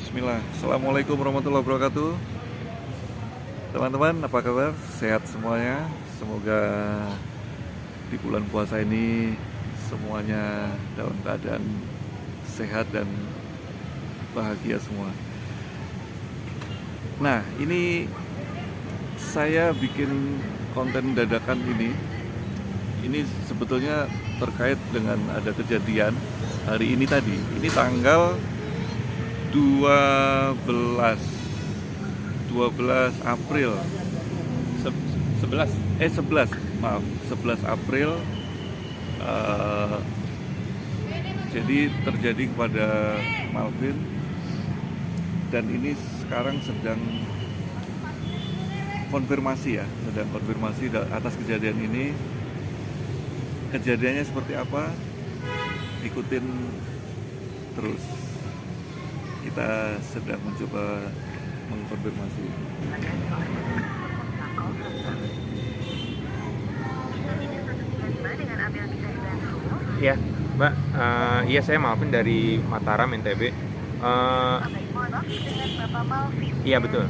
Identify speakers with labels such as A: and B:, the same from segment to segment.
A: Bismillah. Assalamualaikum warahmatullahi wabarakatuh. Teman-teman, apa kabar? Sehat semuanya. Semoga di bulan puasa ini semuanya dalam keadaan sehat dan bahagia semua. Nah, ini saya bikin konten dadakan ini. Ini sebetulnya terkait dengan ada kejadian hari ini tadi. Ini tanggal 12 April 11 maaf 11 April jadi terjadi kepada Malvin, dan ini sekarang sedang konfirmasi atas kejadian ini. Kejadiannya seperti apa, ikutin terus. Kita sedang mencoba mengkonfirmasi.
B: Iya, Mbak. Iya, saya Malvin dari Mataram, NTB.
C: Mohon maaf, dengan Bapak Malvin.
B: Iya, betul.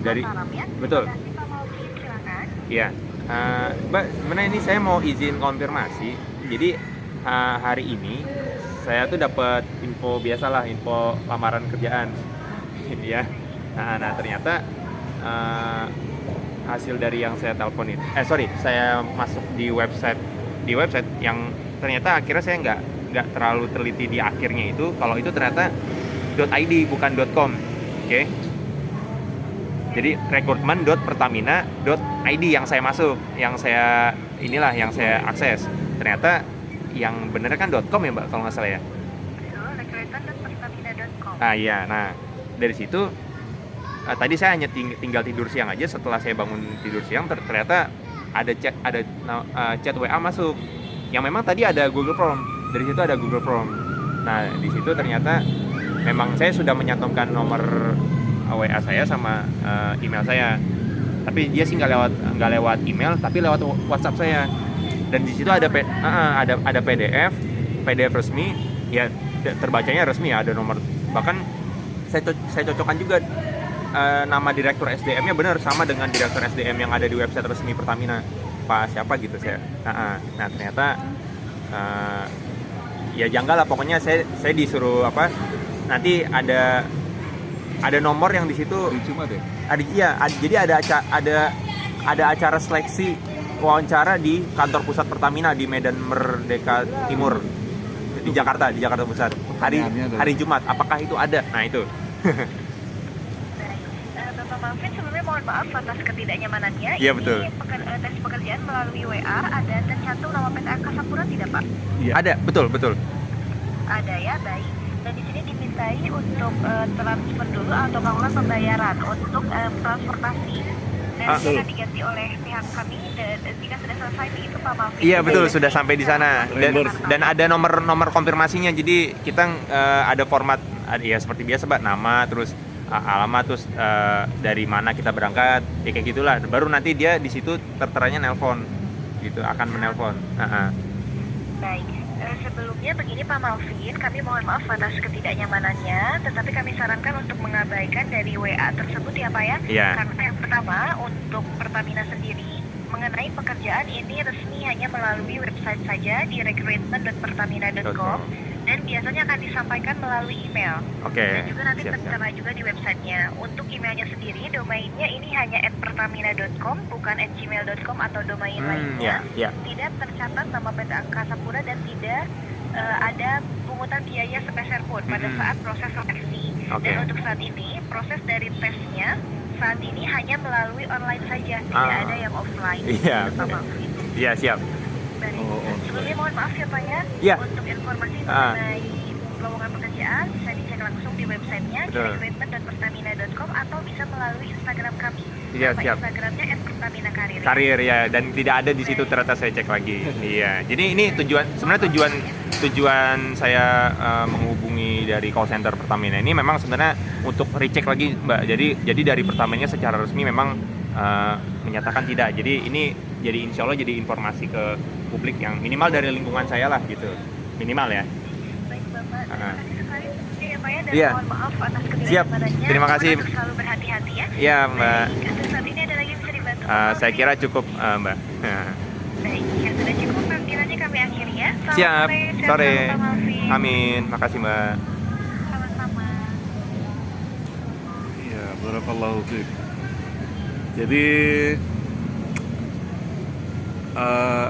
B: Dari
C: Mataram, ya?
B: betul.
C: Terima kasih, Pak Malvin, silakan.
B: Iya. Mbak, sebenarnya ini saya mau izin konfirmasi. Jadi hari ini saya tuh dapat info biasalah, info lamaran kerjaan, ya. Nah ternyata hasil dari yang saya telepon itu, saya masuk di website yang ternyata akhirnya saya nggak terlalu teliti di akhirnya itu, kalau itu ternyata .id bukan .com, oke? Jadi rekrutmen.pertamina.id yang saya masuk, yang saya akses. Ternyata yang bener kan .com ya, Mbak, kalau nggak salah ya.
C: Betul, rekrutmen.pertamina.com.
B: Iya. Nah, dari situ tadi saya hanya tinggal tidur siang aja. Setelah saya bangun tidur siang, ternyata ada chat WA masuk. Yang memang tadi ada Google Form. Dari situ ada Google Form. Nah, di situ ternyata memang saya sudah menyantumkan nomor WA saya sama email saya. Tapi dia sih nggak lewat email, tapi lewat WhatsApp saya. Dan di situ ada PDF resmi, ya terbacanya resmi ya, ada nomor. Bahkan saya cocokkan juga nama direktur SDM-nya benar sama dengan direktur SDM yang ada di website resmi Pertamina, Pak siapa gitu saya. Nah ternyata ya janggal lah, pokoknya saya disuruh apa, nanti ada nomor yang di situ.
A: Cuma deh.
B: Jadi ada acara seleksi wawancara di kantor pusat Pertamina di Medan Merdeka Timur di Jakarta Pusat. Hari Jumat. Apakah itu ada? Nah, itu.
C: Bapak Malvin, sebelumnya mohon maaf atas ketidaknyamanannya.
B: Iya, betul.
C: Ini tes pekerjaan melalui WA, ada tercantum nama PT Angkasa Pura tidak, Pak?
A: Iya.
B: Ada, betul.
C: Ada ya, baik. Dan di sini dimintai untuk transfer dulu atau melakukan pembayaran untuk transportasi. Dan akan diganti oleh pihak kami, dan jika sudah selesai begitu, Pak Malvin.
B: Iya, betul, sudah sampai di sana. Dan ada nomor konfirmasinya. Jadi kita ada format, ya seperti biasa, Pak, nama, terus alamat, terus dari mana kita berangkat, ya kayak gitulah. Baru nanti dia di situ terteranya nelpon, gitu, akan menelpon.
C: Baik, sebelumnya begini Pak Malvin, kami mohon maaf atas ketidaknyamanannya, tetapi kami sarankan untuk mengabaikan dari WA tersebut ya Pak ya.
B: Iya.
C: Karena yang pertama, untuk Pertamina sendiri, mengenai pekerjaan ini resmi hanya melalui website saja di recruitment.pertamina.com, dan biasanya akan disampaikan melalui email.
B: Oke.
C: Dan juga nanti tertera juga di websitenya. Untuk emailnya sendiri, domainnya ini hanya @pertamina.com, bukan @gmail.com atau domain lainnya.
B: Ya.
C: Tidak tercatat nama PT Angkasa Pura dan tidak ada pungutan biaya sepeser pun pada saat proses seleksi.
B: Oke.
C: Dan untuk saat ini, proses dari tesnya saat ini hanya melalui online saja, tidak ada yang offline.
B: Iya.
C: Pak Malvin.
B: Iya, siap.
C: Baik.
A: Oh.
C: Sebelumnya mohon maaf ya Pak ya.
B: Iya.
C: Untuk informasi mengenai lowongan pekerjaan bisa dicek langsung di websitenya di
B: Betul.
C: recruitment.pertamina.com atau bisa melalui Instagram kami.
B: Iya,
C: Nama
B: siap.
C: Instagramnya @pertamina-karir.
B: Karir ya, dan tidak ada di situ, ternyata saya cek lagi. Iya. Jadi ini tujuan saya menghubungi dari call center Pertamina ini memang sebenarnya untuk recheck lagi, Mbak. Jadi dari Pertamina secara resmi memang menyatakan tidak. Jadi ini insya Allah jadi informasi ke publik yang minimal dari lingkungan saya lah gitu, minimal ya.
C: Baik Bapak, terima kasih sekali ya Pak ya, dan
B: Iya.
C: Mohon maaf atas
B: Siap.
C: ketidaksabarannya.
B: Terima kasih.
C: Mohon untuk selalu berhati-hati ya.
B: Iya, Mbak.
C: Baik, untuk saat ini ada lagi yang bisa dibantu?
B: Saya kira cukup, Mbak.
C: Baik, ya sudah cukup. Panggilannya kami akhiri ya. Selamat
B: Siap.
C: sehat
B: Sore.
C: selalu, Pak Malvi.
B: Amin. Makasih, Mbak.
C: Sama-sama.
A: Iya, barakallahu fiik. Jadi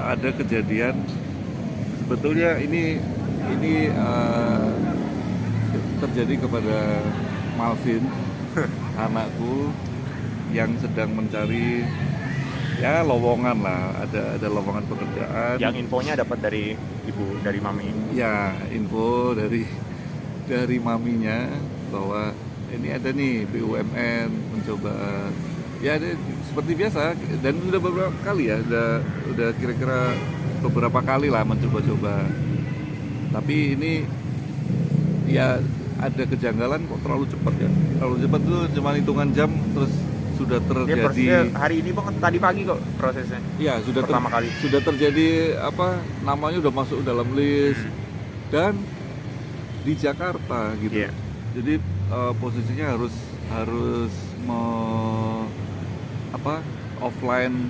A: ada kejadian sebetulnya ini terjadi kepada Malvin, anakku yang sedang mencari ya lowongan lah, ada lowongan pekerjaan.
B: Yang infonya dapat dari ibu, dari mami.
A: Ya, info dari maminya bahwa ini ada nih BUMN mencoba ya seperti biasa, dan sudah beberapa kali ya, udah kira-kira beberapa kali lah mencoba-coba. Tapi ini ya ada kejanggalan kok, terlalu cepat ya. Terlalu cepat tuh cuma hitungan jam terus sudah
B: Dia
A: terjadi.
B: prosesnya hari ini banget, tadi pagi kok prosesnya.
A: Ya, sudah
B: Pertama kali.
A: sudah terjadi apa namanya udah masuk dalam list dan di Jakarta gitu.
B: Iya.
A: Jadi posisinya harus offline,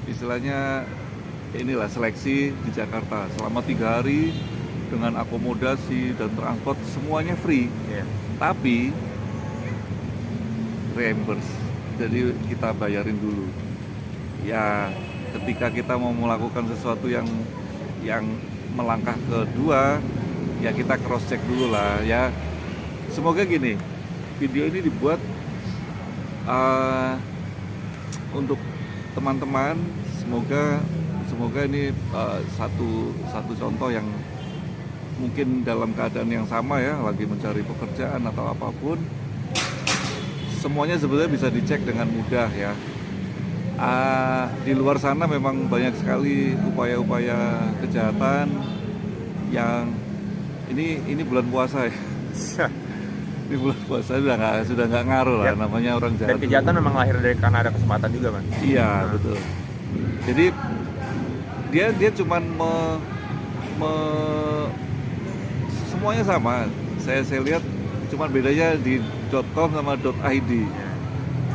A: istilahnya inilah seleksi di Jakarta selama 3 hari dengan akomodasi dan transport semuanya free,
B: Iya.
A: tapi reimburse, jadi kita bayarin dulu. Ya ketika kita mau melakukan sesuatu yang melangkah kedua, ya kita cross check dulu lah ya. Semoga gini, video ini dibuat untuk teman-teman, semoga ini satu contoh yang mungkin dalam keadaan yang sama ya, lagi mencari pekerjaan atau apapun, semuanya sebetulnya bisa dicek dengan mudah ya. Di luar sana memang banyak sekali upaya-upaya kejahatan yang ini bulan puasa ya. Ini bulan puasa sudah nggak ngaruh lah,
B: Yap.
A: namanya orang jahat.
B: Dan kejahatan memang lahir dari karena ada kesempatan juga, Mas.
A: Iya, betul. Jadi dia cuman semuanya sama. Saya lihat cuman bedanya di .com sama .id.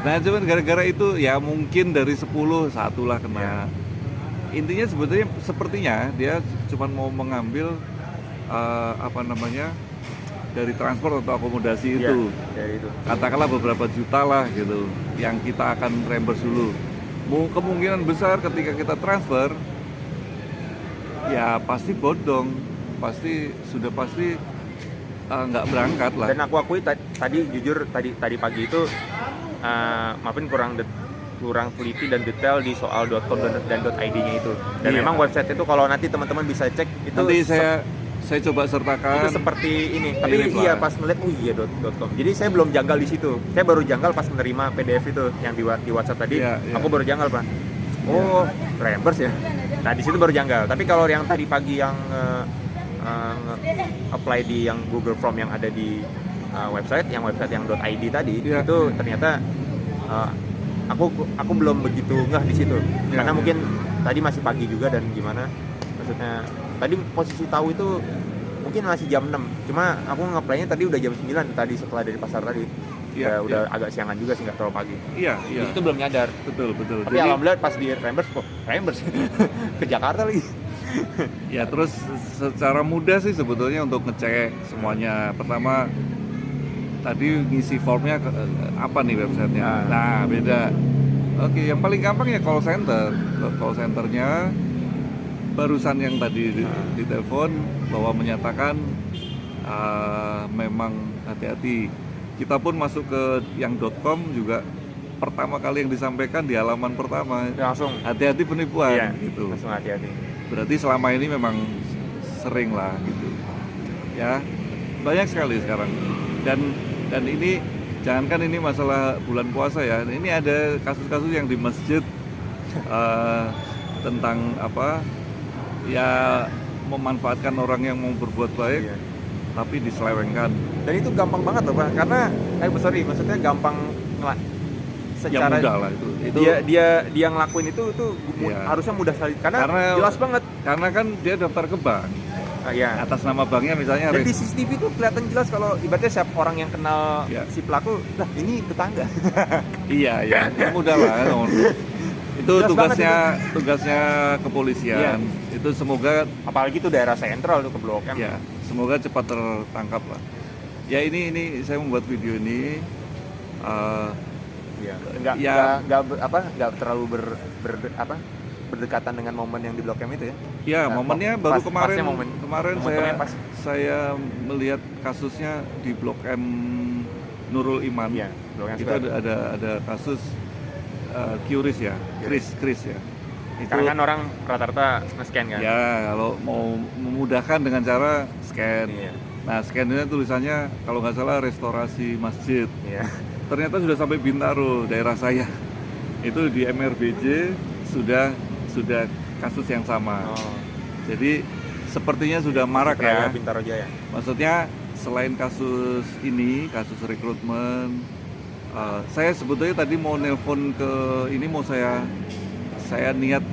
A: Nah, cuman gara-gara itu ya mungkin dari 10 satu lah kena. Intinya sebetulnya sepertinya dia cuman mau mengambil dari transport atau akomodasi itu.
B: Dari itu.
A: Katakanlah beberapa juta lah gitu, yang kita akan reimburse dulu. Kemungkinan besar ketika kita transfer, ya pasti bodong, pasti nggak berangkat lah.
B: Dan aku akui tadi jujur tadi pagi itu maafin kurang teliti dan detail di soal .com dan .id-nya itu. Dan
A: Iya.
B: memang website itu kalau nanti teman-teman bisa cek itu
A: Nanti saya coba sertakan.
B: itu seperti ini. Tapi
A: Mirip
B: iya
A: lah.
B: pas ngeliat .com. Jadi saya belum janggal di situ. Saya baru janggal pas menerima PDF itu yang di WhatsApp tadi.
A: Iya, iya.
B: Aku baru janggal, Pak. Oh, reimburse ya. Nah, di situ baru janggal. Tapi kalau yang tadi pagi yang apply di yang Google Form yang ada di website yang .id tadi,
A: Iya.
B: itu ternyata aku belum begitu ngeh di situ.
A: Iya,
B: Karena
A: iya.
B: mungkin tadi masih pagi juga dan gimana? Maksudnya tadi posisi tahu itu mungkin masih jam 6. Cuma aku nge-play-nya tadi udah jam 9 tadi setelah dari pasar tadi.
A: Iya,
B: Udah
A: iya.
B: agak siangan juga sih, nggak terlalu pagi.
A: Iya.
B: Di situ belum nyadar.
A: Betul.
B: Tapi alhamdulillah pas di reimburse ke Jakarta lagi.
A: Ya terus secara mudah sih sebetulnya untuk ngecek semuanya. Pertama tadi ngisi formnya apa nih websitenya. Nah beda. Oke, yang paling gampang ya call center. Call centernya barusan yang tadi di telepon bahwa menyatakan memang hati-hati. Kita pun masuk ke yang .com juga pertama kali yang disampaikan di halaman pertama,
B: Langsung.
A: hati-hati penipuan
B: Iya,
A: gitu.
B: langsung hati-hati.
A: Berarti selama ini memang sering lah gitu ya, banyak sekali sekarang. Dan ini jangankan ini masalah bulan puasa ya, ini ada kasus-kasus yang di masjid tentang apa ya, memanfaatkan orang yang mau berbuat baik.
B: Iya.
A: Tapi diselewengkan.
B: Dan itu gampang banget loh, Pak. Karena maksudnya gampang
A: Ya
B: secara
A: mudah lah itu
B: dia ngelakuin itu
A: Iya.
B: harusnya mudah sekali karena
A: Karena-
B: jelas banget.
A: karena kan dia daftar ke bank.
B: Iya.
A: Atas nama banknya misalnya
B: Dan di CCTV tuh kelihatan jelas kalau ibaratnya siapa orang yang kenal
A: Iya.
B: si pelaku, lah ini tetangga.
A: Iya, ya mudah lah. Itu
B: Jelas
A: tugasnya kepolisian. Itu semoga
B: Apalagi tuh daerah sentral tuh ke Blok M.
A: ya semoga cepat tertangkap lah. Ya ini saya membuat video ini
B: Iya. Nggak terlalu berdekatan dengan momen yang di Blok M itu ya.
A: ya
B: Nah,
A: momennya baru
B: pasnya
A: kemarin
B: momennya pas.
A: saya melihat kasusnya di Blok M Nurul Iman.
B: Iya, Blok M
A: Itu
B: Square.
A: ada kasus Qris ya, Kris ya. Itu
B: Sekarang kan orang rata-rata nge-scan kan.
A: ya kalau mau memudahkan dengan cara scan.
B: Iya.
A: Nah, scan-nya tulisannya kalau nggak salah restorasi masjid.
B: Iya.
A: Ternyata sudah sampai Bintaro, daerah saya. Itu di MRBJ sudah kasus yang sama.
B: Oh.
A: Jadi sepertinya sudah marak
B: Raya
A: ya.
B: Bintaro Jaya.
A: Maksudnya selain kasus ini, kasus rekrutmen, saya sebetulnya tadi mau nelpon ke ini mau saya niat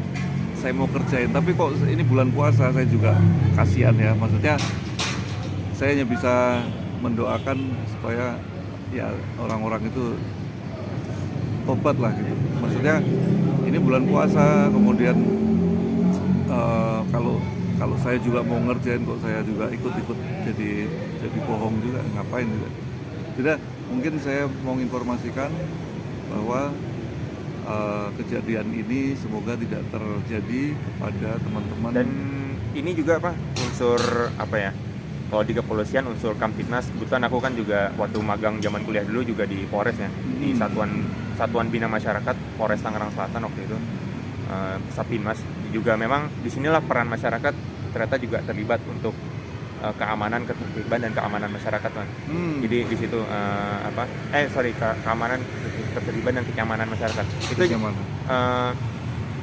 A: saya mau kerjain, tapi kok ini bulan puasa saya juga kasihan ya. Maksudnya saya hanya bisa mendoakan supaya ya orang-orang itu tobat lah gitu. Maksudnya ini bulan puasa, kemudian kalau saya juga mau ngerjain kok saya juga ikut-ikut jadi bohong juga, ngapain juga. Tidak, mungkin saya mau informasikan bahwa kejadian ini semoga tidak terjadi kepada teman-teman.
B: Dan ini juga unsur kalau di kepolisian unsur Kamtibnas. Kebetulan aku kan juga waktu magang zaman kuliah dulu juga di Polres ya, di Satuan Bina Masyarakat Polres Tangerang Selatan waktu itu, Sapinmas. Juga memang disinilah peran masyarakat ternyata juga terlibat untuk keamanan, ketertiban dan keamanan masyarakat kan. Jadi di situ keamanan, ketertiban dan kenyamanan masyarakat. Itu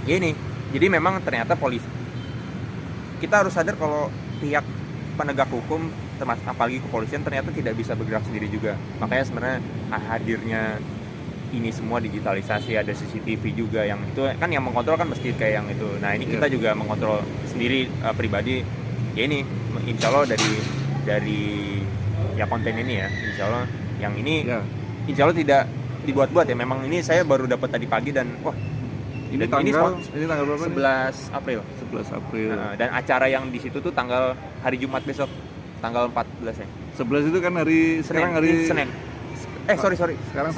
B: ini. Jadi memang ternyata polisi, kita harus sadar kalau pihak penegak hukum termasuk apalagi kepolisian ternyata tidak bisa bergerak sendiri juga. Makanya sebenarnya hadirnya ini semua digitalisasi, ada CCTV juga yang itu kan yang mengkontrol kan mesti kayak yang itu. Nah ini kita juga mengontrol sendiri pribadi. Ya ini insya Allah dari ya konten ini ya, insya Allah yang ini insya Allah tidak dibuat-buat ya. Memang ini saya baru dapat tadi pagi dan wah
A: ini tanggal berapa?
B: 11 April.
A: 11 April.
B: Dan acara yang di situ tuh tanggal hari Jumat besok, tanggal 14 ya.
A: 11 itu kan sekarang hari
B: Senin. Sorry.
A: Sekarang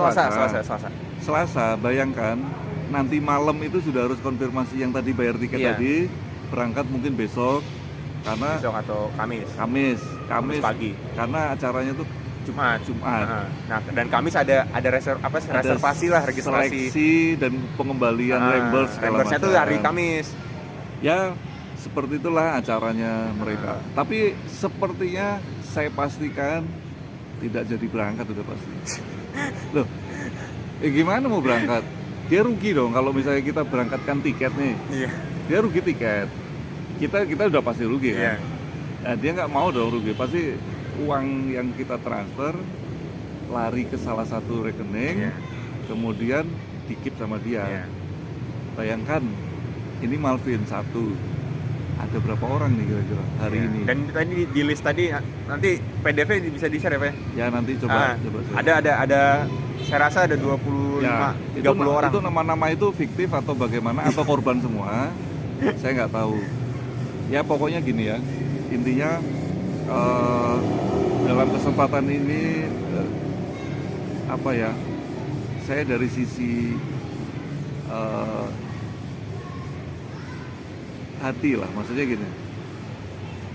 A: Selasa, bayangkan nanti malam itu sudah harus konfirmasi yang tadi bayar tiket tadi, berangkat mungkin besok
B: atau Kamis
A: pagi. Karena acaranya tuh Jumat.
B: Nah, dan Kamis ada reservasi lah, registrasi,
A: seleksi dan pengembalian reimburse
B: tuh hari Kamis.
A: Ya, seperti itulah acaranya mereka. Tapi sepertinya saya pastikan tidak jadi berangkat udah pasti. Loh, gimana mau berangkat? Dia rugi dong kalau misalnya kita berangkatkan tiket nih.
B: Iya.
A: Dia rugi tiket. Kita udah pasti rugi kan. Nah, dia nggak mau dong rugi. Pasti uang yang kita transfer lari ke salah satu rekening, kemudian dikip sama dia. Bayangkan, ini Malvin satu. Ada berapa orang nih kira-kira hari ini?
B: Dan tadi di list tadi nanti PDF bisa di-share ya, Pak?
A: Ya nanti coba.
B: Ada saya rasa ada 25 30 orang.
A: Itu nama-nama itu fiktif atau bagaimana atau korban semua? Saya nggak tahu. Ya pokoknya gini ya. Intinya dalam kesempatan ini saya dari sisi hati lah, maksudnya gini,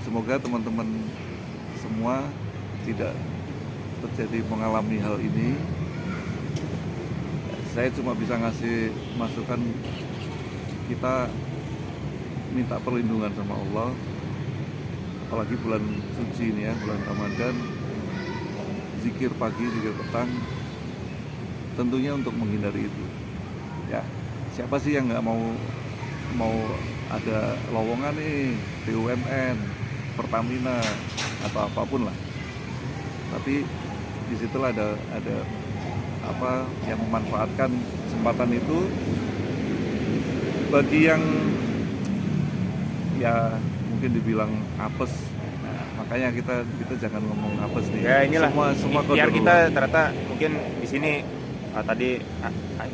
A: semoga teman-teman semua tidak terjadi mengalami hal ini. Saya cuma bisa ngasih masukan, kita minta perlindungan sama Allah, apalagi bulan suci ini ya, bulan Ramadan, zikir pagi, zikir petang, tentunya untuk menghindari itu. Ya, siapa sih yang nggak mau ada lowongan nih, BUMN, Pertamina atau apapun lah. Tapi disitulah ada yang memanfaatkan kesempatan itu bagi yang ya mungkin dibilang apes Makanya kita jangan ngomong apes nih.
B: Ya inilah
A: semua
B: biar
A: qadarullah.
B: kita ternyata mungkin di sini tadi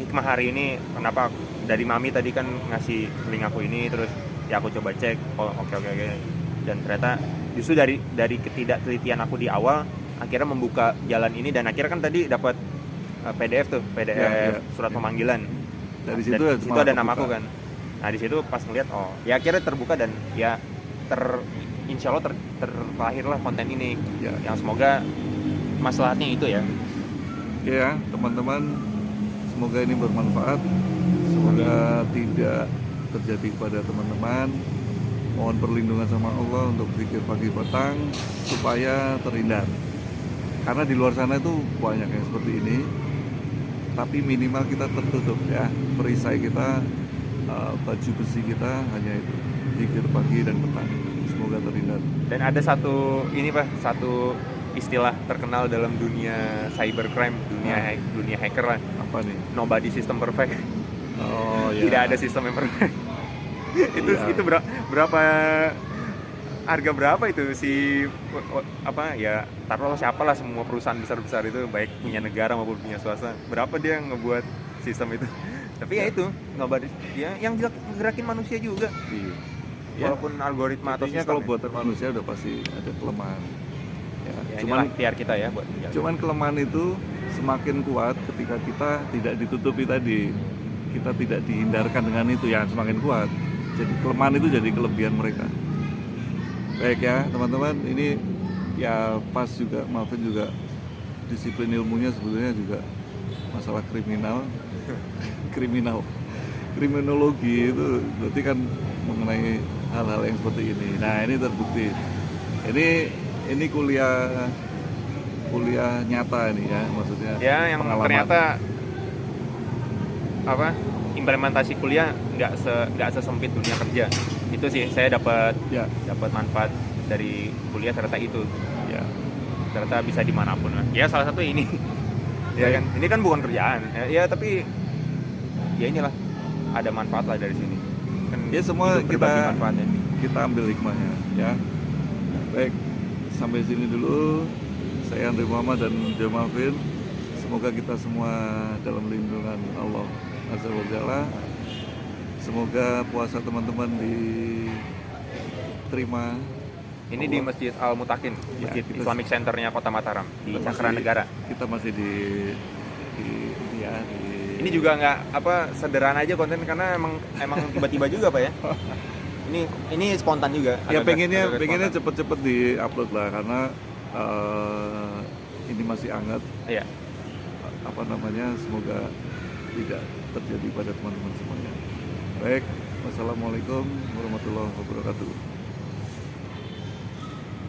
B: hikmah hari ini kenapa dari Mami tadi kan ngasih link aku ini, terus ya aku coba cek, oh oke, dan ternyata justru dari ketidaktelitian aku di awal akhirnya membuka jalan ini, dan akhirnya kan tadi dapat PDF
A: Ya.
B: surat pemanggilan.
A: Dari
B: Dan
A: situ
B: di situ ada nama
A: kebuka.
B: aku kan. Nah di situ pas ngeliat ya akhirnya terbuka, dan ya insya Allah terlahirlah konten ini
A: Ya.
B: yang semoga masalahnya itu ya.
A: Oke ya, teman-teman, semoga ini bermanfaat. Semoga tidak terjadi kepada teman-teman. Mohon perlindungan sama Allah untuk zikir pagi petang supaya terhindar. Karena di luar sana itu banyak yang seperti ini. Tapi minimal kita tertutup ya. Perisai kita, baju besi kita hanya itu, zikir pagi dan petang. Semoga terhindar.
B: Dan ada satu satu istilah terkenal dalam dunia cybercrime, dunia hacker lah.
A: Apa nih?
B: Nobody system perfect.
A: Oh ya.
B: Tidak ada sistem yang perfect.
A: Iya.
B: itu berapa harga berapa itu taruhlah siapalah, semua perusahaan besar itu baik punya negara maupun punya swasta, berapa dia ngebuat sistem itu. Tapi ya itu nobody, ya yang gerakin manusia juga.
A: Iya. Ya.
B: Walaupun algoritma atau
A: Intinya
B: sistem
A: kalau buatan manusia udah pasti ada kelemahan. Ya,
B: ya,
A: cuman
B: ikhtiar kita ya buat menjaga.
A: Cuman kelemahan itu semakin kuat ketika kita tidak ditutupi tadi, kita tidak dihindarkan dengan itu, yang semakin kuat. Jadi kelemahan itu jadi kelebihan mereka. Baik ya teman-teman, ini ya pas juga, maafin juga disiplin ilmunya sebetulnya juga masalah kriminologi itu berarti kan mengenai hal-hal yang seperti ini. Nah ini terbukti. Ini kuliah nyata ini ya, maksudnya
B: Ya yang
A: pengalaman.
B: ternyata implementasi kuliah nggak sesempit dunia kerja. Itu sih saya dapat manfaat dari kuliah, ternyata itu
A: Ya.
B: ternyata bisa dimanapun lah. Ya salah satu ini. Ya kan, ini kan bukan kerjaan ya, tapi ya inilah ada manfaat lah dari sini kan.
A: Ya semua
B: hidup berbagi manfaatnya.
A: kita ambil hikmahnya ya. Baik, sampai sini dulu. Saya Andri Muhammad dan Jamal Fin. Semoga kita semua dalam lindungan Allah Azza wa Jalla. Semoga puasa teman-teman diterima.
B: Ini di Masjid Al Mutakin, Masjid
A: kita-
B: Islamic Centernya Kota Mataram di
A: Kita
B: Cakra
A: masih-
B: Negara.
A: Kita masih di
B: Ini juga nggak sederhana aja konten, karena emang tiba-tiba juga Pak ya. Ini spontan juga.
A: ya pengennya
B: spontan.
A: cepet-cepet di-upload lah, karena ini masih hangat.
B: Iya.
A: Semoga tidak terjadi pada teman-teman semuanya. Baik, wassalamualaikum warahmatullahi wabarakatuh.